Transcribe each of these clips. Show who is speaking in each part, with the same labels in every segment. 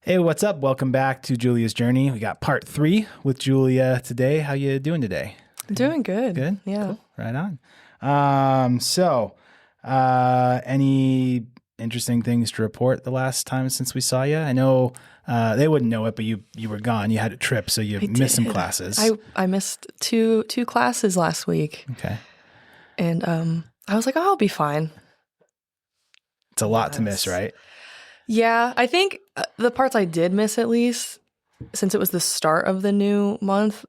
Speaker 1: Hey, what's up? Welcome back to Julia's Journey. We got part 3 with Julia today. How you doing today?
Speaker 2: Doing good.
Speaker 1: Good?
Speaker 2: Yeah.
Speaker 1: Cool. Right on. Any interesting things to report the last time since we saw you? I know they wouldn't know it, but you were gone. You had a trip, so you missed some classes.
Speaker 2: I missed two classes last week.
Speaker 1: Okay.
Speaker 2: And I was like, oh, I'll be fine.
Speaker 1: It's a lot to miss, right?
Speaker 2: Yeah, I think the parts I did miss, at least, since it was the start of the new month,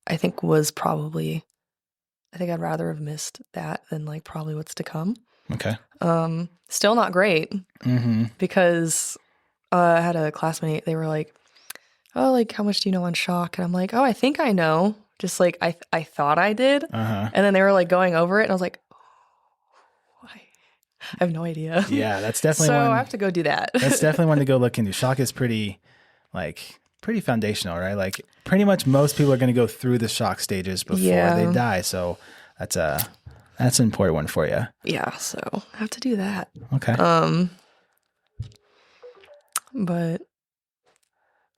Speaker 2: I think I'd rather have missed that than like probably what's to come.
Speaker 1: Okay.
Speaker 2: Still not great because I had a classmate, they were like, oh, like how much do you know on shock? And I'm like, oh, I think I know. Just like I thought I did. And then they were like going over it and I was like, I have no idea.
Speaker 1: Yeah, that's definitely
Speaker 2: so
Speaker 1: one.
Speaker 2: I have to go do that.
Speaker 1: That's definitely one to go look into. Shock is pretty foundational, right? Like pretty much most people are going to go through the shock stages before they die. So that's an important one for you.
Speaker 2: Yeah, so I have to do that.
Speaker 1: Okay.
Speaker 2: But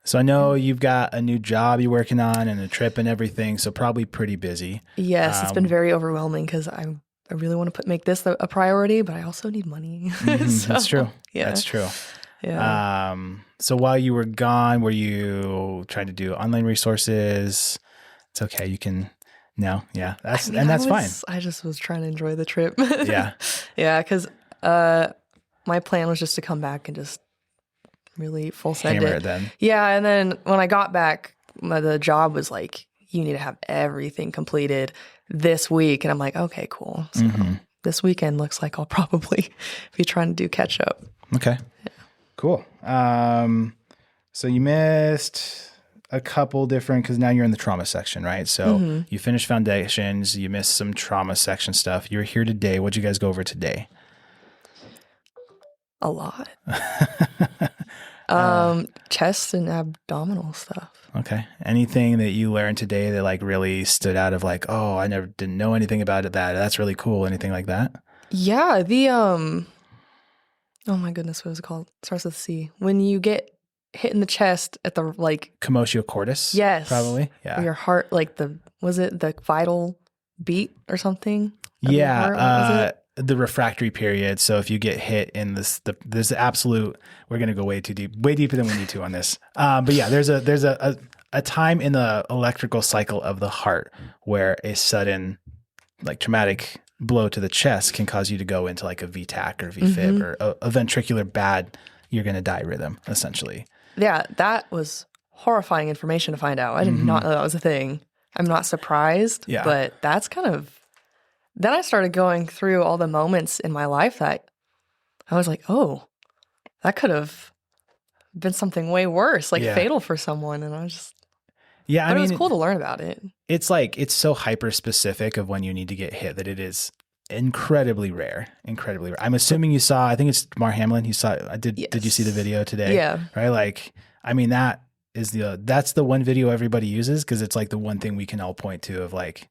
Speaker 1: so I know you've got a new job you're working on and a trip and everything, so probably pretty busy.
Speaker 2: Yes, it's been very overwhelming because I really want to make this a priority, but I also need money.
Speaker 1: That's true.
Speaker 2: Yeah.
Speaker 1: That's true.
Speaker 2: Yeah.
Speaker 1: So while you were gone, were you trying to do online resources? It's okay. You can now. Yeah. That's fine.
Speaker 2: I just was trying to enjoy the trip.
Speaker 1: Yeah.
Speaker 2: Yeah. Because my plan was just to come back and just really full send
Speaker 1: Hammer
Speaker 2: it.
Speaker 1: it then.
Speaker 2: Yeah. And then when I got back, the job was like, you need to have everything completed this week. And I'm like, okay, cool. So this weekend looks like I'll probably be trying to do catch up.
Speaker 1: Okay. Yeah. Cool. So you missed a couple different, because now you're in the trauma section, right? So you finished foundations, you missed some trauma section stuff. You're here today. What'd you guys go over today?
Speaker 2: A lot. Chest and abdominal stuff.
Speaker 1: Okay. Anything that you learned today that like really stood out of like, oh, I didn't know anything about it. That's really cool. Anything like that?
Speaker 2: Yeah. Oh my goodness, what is it called? It starts with C. When you get hit in the chest at the like
Speaker 1: commotio cordis.
Speaker 2: Yes.
Speaker 1: Probably. Yeah.
Speaker 2: Your heart, like the vital beat or something?
Speaker 1: Yeah. The refractory period. So if you get hit in there's absolute, we're going to go way deeper than we need to on this. But yeah, there's a time in the electrical cycle of the heart where a sudden like traumatic blow to the chest can cause you to go into like a VTAC or VFib or a ventricular bad, you're going to die rhythm essentially.
Speaker 2: Yeah. That was horrifying information to find out. I did not know that was a thing. I'm not surprised, but that's kind of, then I started going through all the moments in my life that I was like, oh, that could have been something way worse, like fatal for someone. And I was just, but it was cool to learn about it. It's
Speaker 1: like, it's so hyper specific of when you need to get hit that it is incredibly rare. I'm assuming you saw, I think it's Mar Hamlin. Did you see the video today?
Speaker 2: Yeah.
Speaker 1: Right. Like, I mean, that's the one video everybody uses because it's like the one thing we can all point to of like,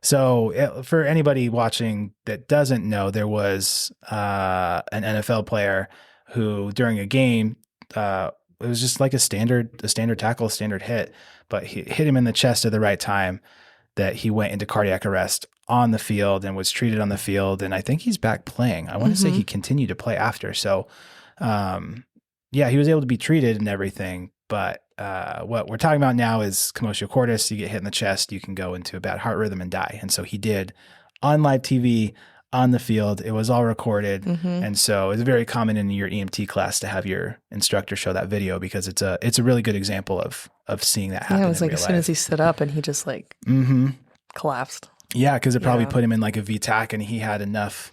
Speaker 1: so for anybody watching that doesn't know, there was an NFL player who during a game, it was just like a standard tackle, standard hit, but he hit him in the chest at the right time that he went into cardiac arrest on the field and was treated on the field. And I think he's back playing. I want to say he continued to play after. So, he was able to be treated and everything. But what we're talking about now is commotio cordis. You get hit in the chest, you can go into a bad heart rhythm and die. And so he did on live TV on the field. It was all recorded. And so it's very common in your EMT class to have your instructor show that video because it's a really good example of seeing that happen.
Speaker 2: Yeah, it was like as soon
Speaker 1: life.
Speaker 2: as he stood up and he just like collapsed.
Speaker 1: Yeah, because it probably put him in like a VTAC and he had enough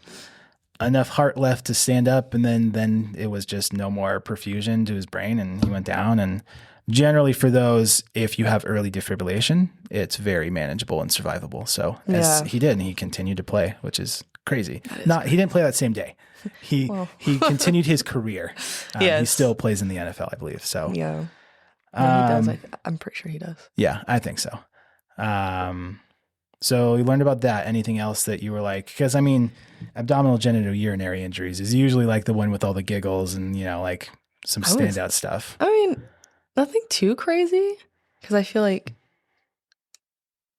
Speaker 1: heart left to stand up, and then it was just no more perfusion to his brain and he went down. And generally for those, if you have early defibrillation, it's very manageable and survivable. So as he did, and he continued to play, which is crazy. He didn't play that same day. He continued his career. He still plays in the NFL, I believe. So
Speaker 2: he does. I'm pretty sure he does.
Speaker 1: Yeah, I think so. So you learned about that. Anything else that you were like, because I mean, abdominal genitourinary injuries is usually like the one with all the giggles and, like standout stuff.
Speaker 2: I mean, nothing too crazy, because I feel like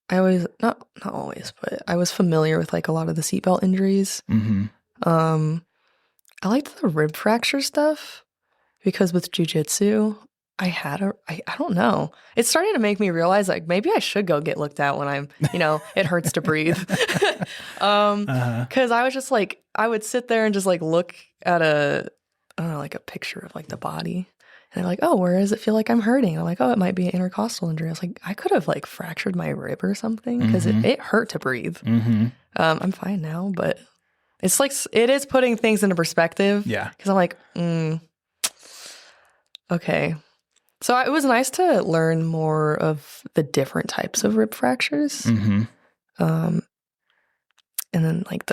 Speaker 2: I always, not always, but I was familiar with like a lot of the seatbelt injuries.
Speaker 1: Mm-hmm.
Speaker 2: I liked the rib fracture stuff because with jujitsu, I don't know. It's starting to make me realize like maybe I should go get looked at when I'm, it hurts to breathe. Because I was just like, I would sit there and just like look at I don't know, like a picture of like the body. And they're like, oh, where does it feel like I'm hurting? I'm like, oh, it might be an intercostal injury. I was like, I could have like fractured my rib or something because it hurt to breathe.
Speaker 1: Mm-hmm.
Speaker 2: I'm fine now, but it's like, it is putting things into perspective.
Speaker 1: Yeah.
Speaker 2: Because I'm like, okay. So it was nice to learn more of the different types of rib fractures.
Speaker 1: Mm-hmm.
Speaker 2: And then like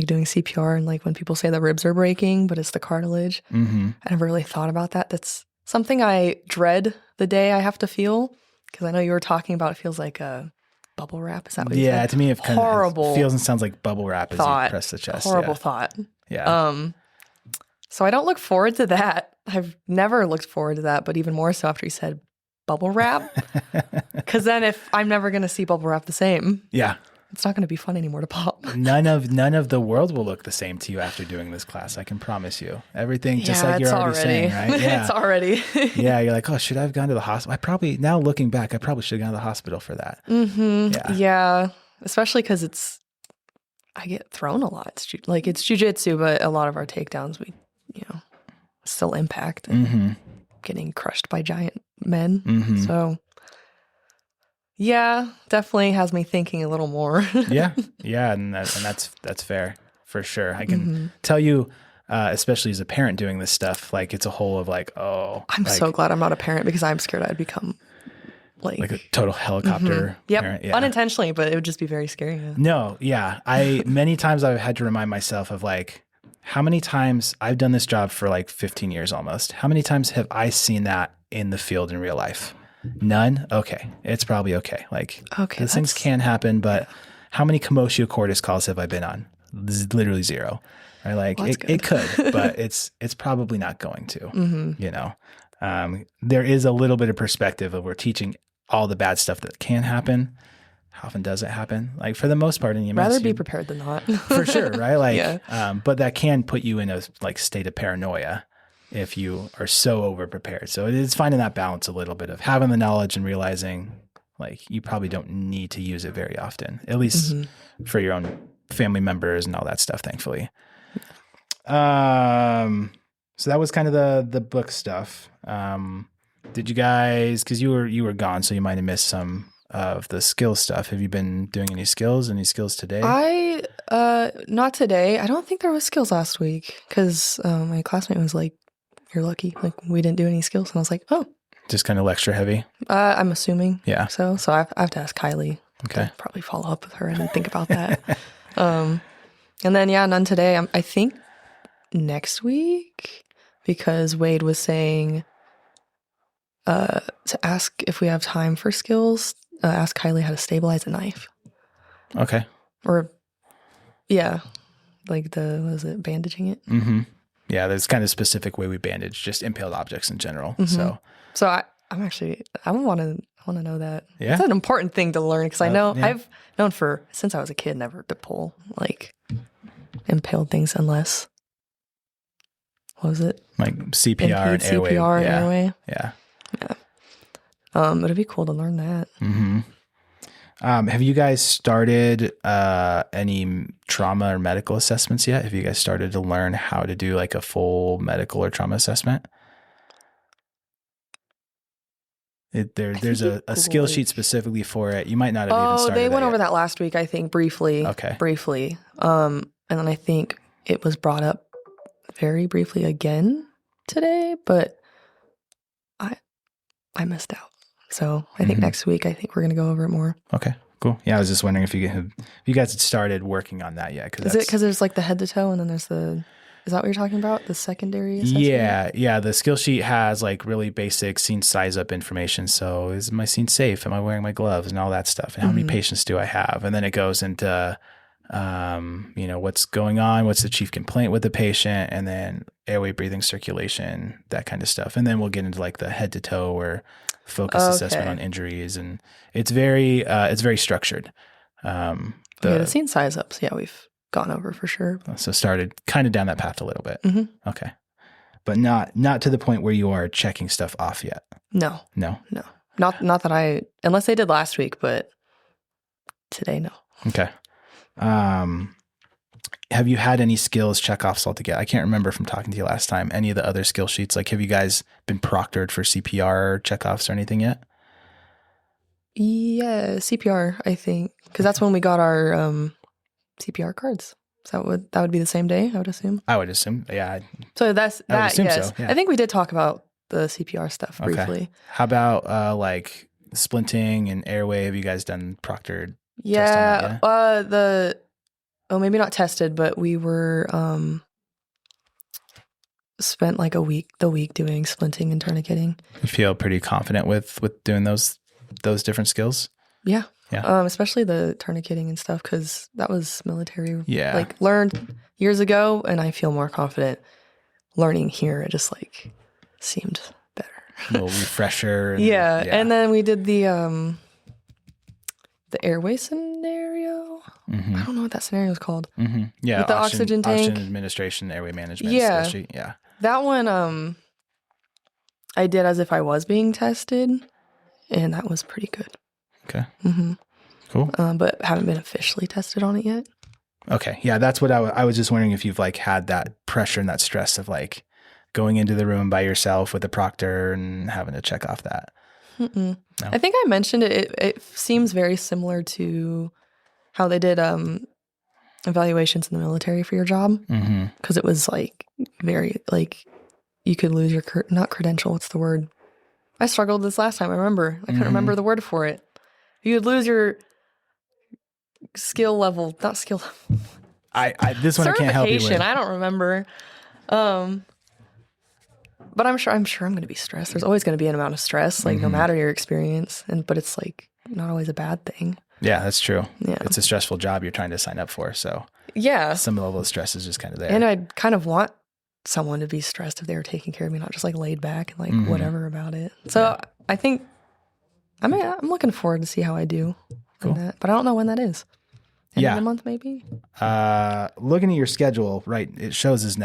Speaker 2: doing CPR and like when people say the ribs are breaking, but it's the cartilage.
Speaker 1: Mm-hmm.
Speaker 2: I never really thought about that. That's something I dread the day I have to feel, because I know you were talking about it feels like a bubble wrap. Is that what you said?
Speaker 1: To me it kind of feels and sounds like bubble wrap as you press the chest.
Speaker 2: Horrible thought.
Speaker 1: Yeah.
Speaker 2: So I don't look forward to that. I've never looked forward to that, but even more so after you said bubble wrap. Because then if I'm never going to see bubble wrap the same.
Speaker 1: Yeah.
Speaker 2: It's not going to be fun anymore to pop.
Speaker 1: None of the world will look the same to you after doing this class. I can promise you. Everything, just like you're already saying, right? Yeah.
Speaker 2: It's already.
Speaker 1: Yeah, you're like, oh, should I have gone to the hospital? Now looking back, I probably should have gone to the hospital for that.
Speaker 2: Mm-hmm. Yeah. Especially because I get thrown a lot. It's jujitsu, but a lot of our takedowns, we, still impact and getting crushed by giant men. Mm-hmm. So yeah, definitely has me thinking a little more. Yeah,
Speaker 1: and that's fair for sure. I can tell you, especially as a parent doing this stuff, like it's a whole of like, oh,
Speaker 2: I'm so glad I'm not a parent because I'm scared I'd become like
Speaker 1: a total helicopter parent. Yeah.
Speaker 2: Unintentionally, but it would just be very scary. Yeah.
Speaker 1: No, yeah, many times I've had to remind myself of like how many times I've done this job for like 15 years almost. How many times have I seen that in the field in real life? None? Okay. It's probably okay. Like, these things can happen, but how many commotio cordis calls have I been on? This is literally zero. Right? Like, it could, but it's probably not going to, there is a little bit of perspective of we're teaching all the bad stuff that can happen. How often does it happen? Like, for the most part in EMS.
Speaker 2: Rather be prepared than not.
Speaker 1: For sure, right? Like, but that can put you in a like state of paranoia if you are so over-prepared. So it's finding that balance a little bit of having the knowledge and realizing like you probably don't need to use it very often, at least for your own family members and all that stuff, thankfully. So that was kind of the book stuff. Did you guys, because you were gone, so you might have missed some of the skill stuff. Have you been doing any skills today?
Speaker 2: Not today. I don't think there was skills last week because my classmate was like, you're lucky. Like, we didn't do any skills. And I was like, oh.
Speaker 1: Just kind of lecture heavy?
Speaker 2: I'm assuming.
Speaker 1: Yeah.
Speaker 2: So I have to ask Kylie.
Speaker 1: Okay.
Speaker 2: Probably follow up with her and think about that. And then, none today. I think next week, because Wade was saying to ask if we have time for skills, ask Kylie how to stabilize a knife.
Speaker 1: Okay.
Speaker 2: Or, like bandaging it?
Speaker 1: Mm-hmm. Yeah, there's kind of specific way we bandage just impaled objects in general.
Speaker 2: So I want to know that.
Speaker 1: Yeah.
Speaker 2: It's an important thing to learn because I know I've known since I was a kid never to pull like impaled things unless, what was it?
Speaker 1: Like CPR and airway.
Speaker 2: CPR and airway.
Speaker 1: Yeah.
Speaker 2: But it'd be cool to learn that.
Speaker 1: Mm-hmm. Have you guys started any trauma or medical assessments yet? Have you guys started to learn how to do like a full medical or trauma assessment? There's a skill sheet specifically for it. You might not have even started.
Speaker 2: They went over that last week, I think, briefly.
Speaker 1: Okay.
Speaker 2: Briefly. And then I think it was brought up very briefly again today, but I missed out. So I think next week, we're going to go over it more.
Speaker 1: Okay, cool. Yeah, I was just wondering if you guys had started working on that yet.
Speaker 2: Is it because there's like the head to toe and then there's is that what you're talking about? The secondary assessment?
Speaker 1: Yeah. The skill sheet has like really basic scene size up information. So is my scene safe? Am I wearing my gloves and all that stuff? And how many patients do I have? And then it goes into what's going on, what's the chief complaint with the patient, and then airway, breathing, circulation, that kind of stuff. And then we'll get into like the head to toe or focus assessment on injuries. And it's very structured.
Speaker 2: The scene size ups. Yeah, we've gone over for sure.
Speaker 1: So started kind of down that path a little bit.
Speaker 2: Mm-hmm.
Speaker 1: Okay. But not to the point where you are checking stuff off yet.
Speaker 2: No. Not that unless they did last week, but today, no.
Speaker 1: Okay. Have you had any skills checkoffs altogether? I can't remember from talking to you last time, any of the other skill sheets. Like, have you guys been proctored for CPR checkoffs or anything yet?
Speaker 2: Yeah, CPR, I think. Because that's when we got our CPR cards. So that would be the same day, I would assume.
Speaker 1: I would assume, yeah.
Speaker 2: So that's that. I would assume
Speaker 1: yes. So, yeah.
Speaker 2: I think we did talk about the CPR stuff briefly. Okay.
Speaker 1: How about like splinting and airway? Have you guys done proctored?
Speaker 2: Yeah. Maybe not tested, but we were spent like the week doing splinting and tourniqueting. You
Speaker 1: feel pretty confident with doing those different skills?
Speaker 2: Yeah. Especially the tourniqueting and stuff, because that was military.
Speaker 1: Yeah.
Speaker 2: Like learned years ago, and I feel more confident learning here. It just like seemed better.
Speaker 1: A little refresher.
Speaker 2: Yeah. And then we did the airway scenario.
Speaker 1: Mm-hmm.
Speaker 2: I don't know what that scenario is called.
Speaker 1: Mm-hmm. Yeah.
Speaker 2: With the oxygen tank.
Speaker 1: Oxygen administration, airway management.
Speaker 2: Yeah.
Speaker 1: Especially. Yeah.
Speaker 2: That one, I did as if I was being tested, and that was pretty good.
Speaker 1: Okay.
Speaker 2: Mm-hmm.
Speaker 1: Cool.
Speaker 2: But haven't been officially tested on it yet.
Speaker 1: Okay. Yeah. That's what I was just wondering if you've like had that pressure and that stress of like going into the room by yourself with a proctor and having to check off that.
Speaker 2: No. I think I mentioned it. It seems very similar to how they did evaluations in the military for your job. Because it was like very like you could lose your not credential. What's the word? I struggled this last time. I remember. I couldn't remember the word for it. You would lose your skill level, not skill level.
Speaker 1: This one I can't help you with.
Speaker 2: I don't remember. But I'm sure I'm going to be stressed. There's always going to be an amount of stress, like no matter your experience. But it's like not always a bad thing.
Speaker 1: Yeah, that's true.
Speaker 2: Yeah.
Speaker 1: It's a stressful job you're trying to sign up for. So
Speaker 2: yeah,
Speaker 1: some level of stress is just kind of there.
Speaker 2: And I'd kind of want someone to be stressed if they were taking care of me, not just like laid back and like whatever about it. So I think I'm looking forward to see how I do in that, but I don't know when that is. End of the month, maybe.
Speaker 1: Looking at your schedule, right? It shows as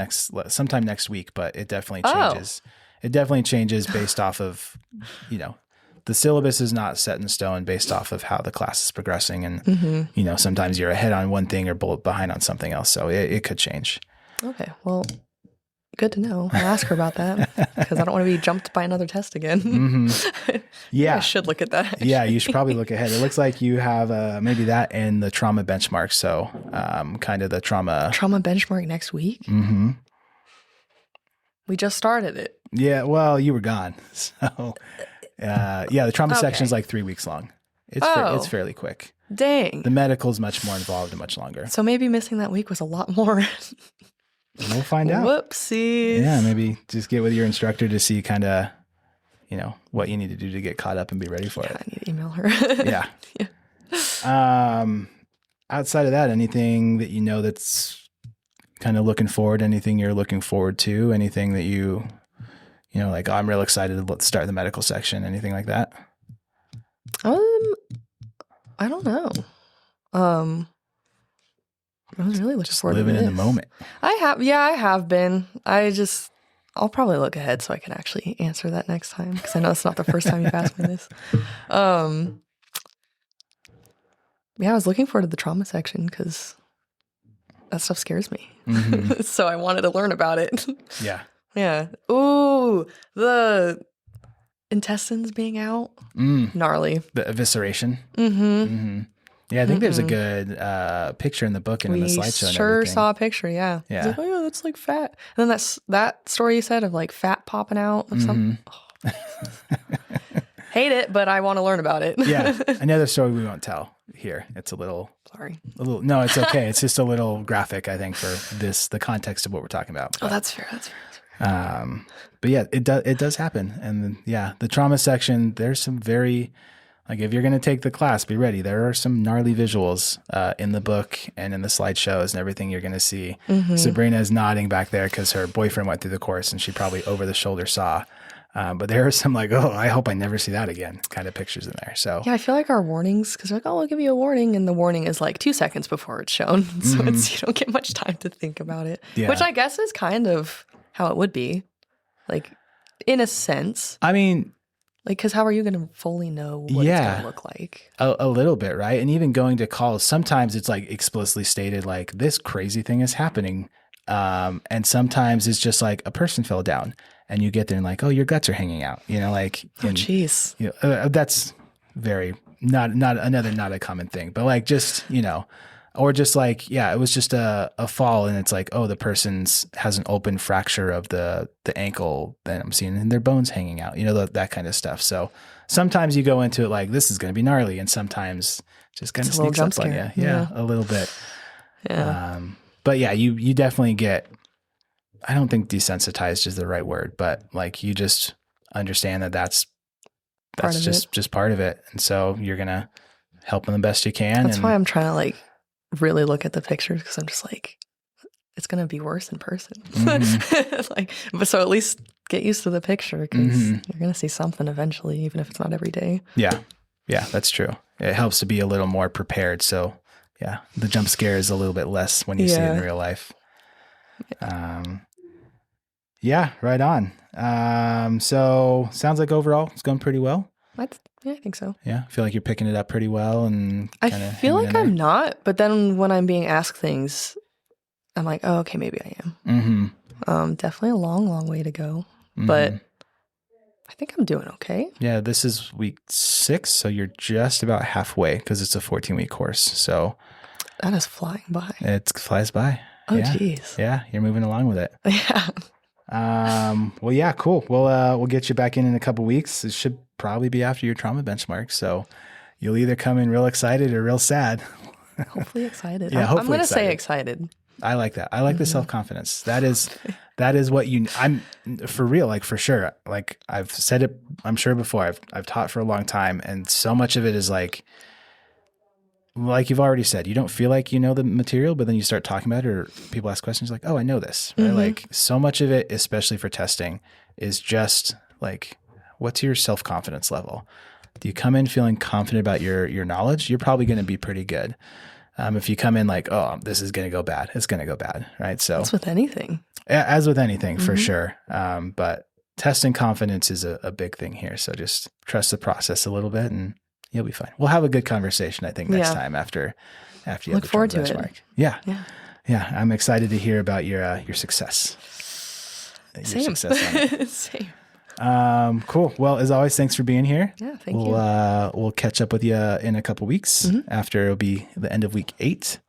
Speaker 1: sometime next week, but it definitely changes. It definitely changes based off of, the syllabus is not set in stone based off of how the class is progressing, and sometimes you're ahead on one thing or behind on something else, so it could change.
Speaker 2: Okay, well. Good to know. I'll ask her about that because I don't want to be jumped by another test again.
Speaker 1: Yeah.
Speaker 2: I should look at that. Actually.
Speaker 1: Yeah, you should probably look ahead. It looks like you have maybe that and the trauma benchmark. So kind of the trauma
Speaker 2: benchmark next week.
Speaker 1: Mm-hmm.
Speaker 2: We just started it.
Speaker 1: Yeah, well, you were gone. So the trauma section is like 3 weeks long. It's fairly quick.
Speaker 2: Dang.
Speaker 1: The medical is much more involved and much longer.
Speaker 2: So maybe missing that week was a lot more.
Speaker 1: We'll find out.
Speaker 2: Whoopsies.
Speaker 1: Yeah, maybe just get with your instructor to see kind of, what you need to do to get caught up and be ready for it.
Speaker 2: I need to email her.
Speaker 1: Yeah. Outside of that, anything that that's kind of looking forward, anything you're looking forward to, anything that like, I'm real excited to start the medical section, anything like that?
Speaker 2: I don't know. I was really looking forward to
Speaker 1: living in the moment.
Speaker 2: I have been. I'll probably look ahead so I can actually answer that next time because I know it's not the first time you've asked me this. I was looking forward to the trauma section because that stuff scares me. Mm-hmm. So I wanted to learn about it.
Speaker 1: Yeah.
Speaker 2: Yeah. Ooh, the intestines being out. Gnarly.
Speaker 1: The evisceration.
Speaker 2: Mm-hmm.
Speaker 1: Mm-hmm. Yeah, I think there's a good picture in the book and in the slideshow. We
Speaker 2: sure saw a picture, yeah.
Speaker 1: Yeah.
Speaker 2: Like, oh, yeah, that's like fat. And then that story you said of like fat popping out of something. Oh. Hate it, but I want to learn about it.
Speaker 1: Yeah. Another story we won't tell here. It's a little...
Speaker 2: Sorry.
Speaker 1: No, it's okay. It's just a little graphic, I think, for the context of what we're talking about.
Speaker 2: But, that's fair.
Speaker 1: But yeah, it does happen. And the trauma section, there's some very... Like if you're going to take the class, be ready. There are some gnarly visuals in the book and in the slideshows and everything you're going to see. Sabrina is nodding back there because her boyfriend went through the course and she probably over the shoulder saw. But there are some like, oh, I hope I never see that again kind of pictures in there. So
Speaker 2: yeah, I feel like our warnings, because we're like, oh, we'll give you a warning. And the warning is like 2 seconds before it's shown. So it's, you don't get much time to think about it, which I guess is kind of how it would be. Like in a sense.
Speaker 1: I mean,
Speaker 2: like, because how are you going to fully know what it's going to look like?
Speaker 1: A little bit, right? And even going to calls, sometimes it's like explicitly stated, like this crazy thing is happening. And sometimes it's just like a person fell down and you get there and like, oh, your guts are hanging out, you know, like,
Speaker 2: oh, geez.
Speaker 1: You know, that's very not a common thing, but like just, you know, or just like, yeah, it was just a fall and it's like, oh, the person's has an open fracture of the ankle that I'm seeing and their bones hanging out, you know, that kind of stuff. So sometimes you go into it like, this is going to be gnarly. And sometimes just kind of sneaks up on you. Yeah, a little bit.
Speaker 2: Yeah.
Speaker 1: But yeah, you definitely get, I don't think desensitized is the right word, but like you just understand that that's just part of it. And so you're going to help them the best you can.
Speaker 2: That's why I'm trying to like really look at the pictures, because I'm just like, it's going to be worse in person. Like, but so at least get used to the picture, because you're going to see something eventually, even if it's not every day.
Speaker 1: Yeah. Yeah, that's true. It helps to be a little more prepared. So yeah, the jump scare is a little bit less when you see it in real life. Yeah, right on. So sounds like overall it's going pretty well.
Speaker 2: Yeah, I think so.
Speaker 1: Yeah, I feel like you're picking it up pretty well, and
Speaker 2: I feel like I'm not, but then when I'm being asked things, I'm like, oh, okay, maybe I am. Definitely a long way to go, but I think I'm doing okay. Yeah,
Speaker 1: this is week 6, so you're just about halfway because it's a 14-week course. So
Speaker 2: that is flying by.
Speaker 1: It flies by.
Speaker 2: Oh, geez.
Speaker 1: Yeah, you're moving along with it.
Speaker 2: Yeah.
Speaker 1: Well, yeah, cool. We'll get you back in a couple weeks. It should probably be after your trauma benchmark. So you'll either come in real excited or real sad.
Speaker 2: Hopefully excited.
Speaker 1: Yeah, hopefully
Speaker 2: I'm going to say excited.
Speaker 1: I like that. I like the self-confidence. That is what I'm for real, like for sure. Like I've said it, I'm sure before, I've taught for a long time. And so much of it is like you've already said, you don't feel like you know the material, but then you start talking about it or people ask questions like, oh, I know this, right? Like so much of it, especially for testing, is just like, what's your self-confidence level? Do you come in feeling confident about your knowledge? You're probably going to be pretty good. If you come in like, oh, this is going to go bad, it's going to go bad, right? So
Speaker 2: it's with anything.
Speaker 1: As with anything, for sure. But testing confidence is a big thing here. So just trust the process a little bit and you'll be fine. We'll have a good conversation, I think, next time after you have
Speaker 2: Look
Speaker 1: the
Speaker 2: forward to
Speaker 1: benchmark.
Speaker 2: it.
Speaker 1: Yeah. I'm excited to hear about your success.
Speaker 2: Same.
Speaker 1: Success on it.
Speaker 2: Same.
Speaker 1: Cool. Well, as always, thanks for being here.
Speaker 2: Yeah, thank you.
Speaker 1: We'll catch up with you in a couple weeks after it'll be the end of week 8.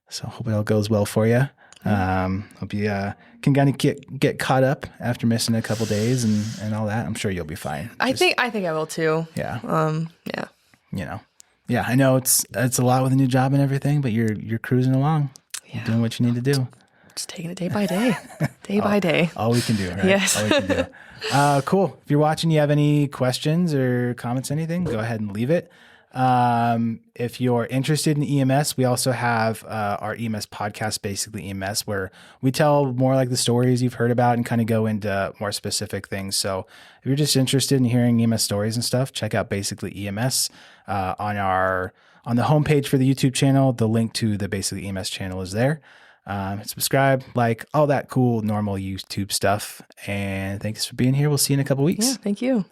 Speaker 1: So hope it all goes well for you. Hope you can kind of get caught up after missing a couple days and all that. I'm sure you'll be fine.
Speaker 2: I think I will too.
Speaker 1: Yeah.
Speaker 2: Yeah.
Speaker 1: You know. Yeah, I know it's a lot with a new job and everything, but you're cruising along. Yeah. You're doing what you need to do.
Speaker 2: Just taking it day by day. By day.
Speaker 1: All we can do, right?
Speaker 2: Yes.
Speaker 1: All we can do. Cool. If you're watching, you have any questions or comments, anything, go ahead and leave it. If you're interested in EMS, we also have our EMS podcast, Basically EMS, where we tell more like the stories you've heard about and kind of go into more specific things. So if you're just interested in hearing EMS stories and stuff, check out Basically EMS on the homepage for the YouTube channel. The link to the Basically EMS channel is there. Subscribe, like all that cool, normal YouTube stuff. And thanks for being here. We'll see you in a couple weeks.
Speaker 2: Yeah, thank you.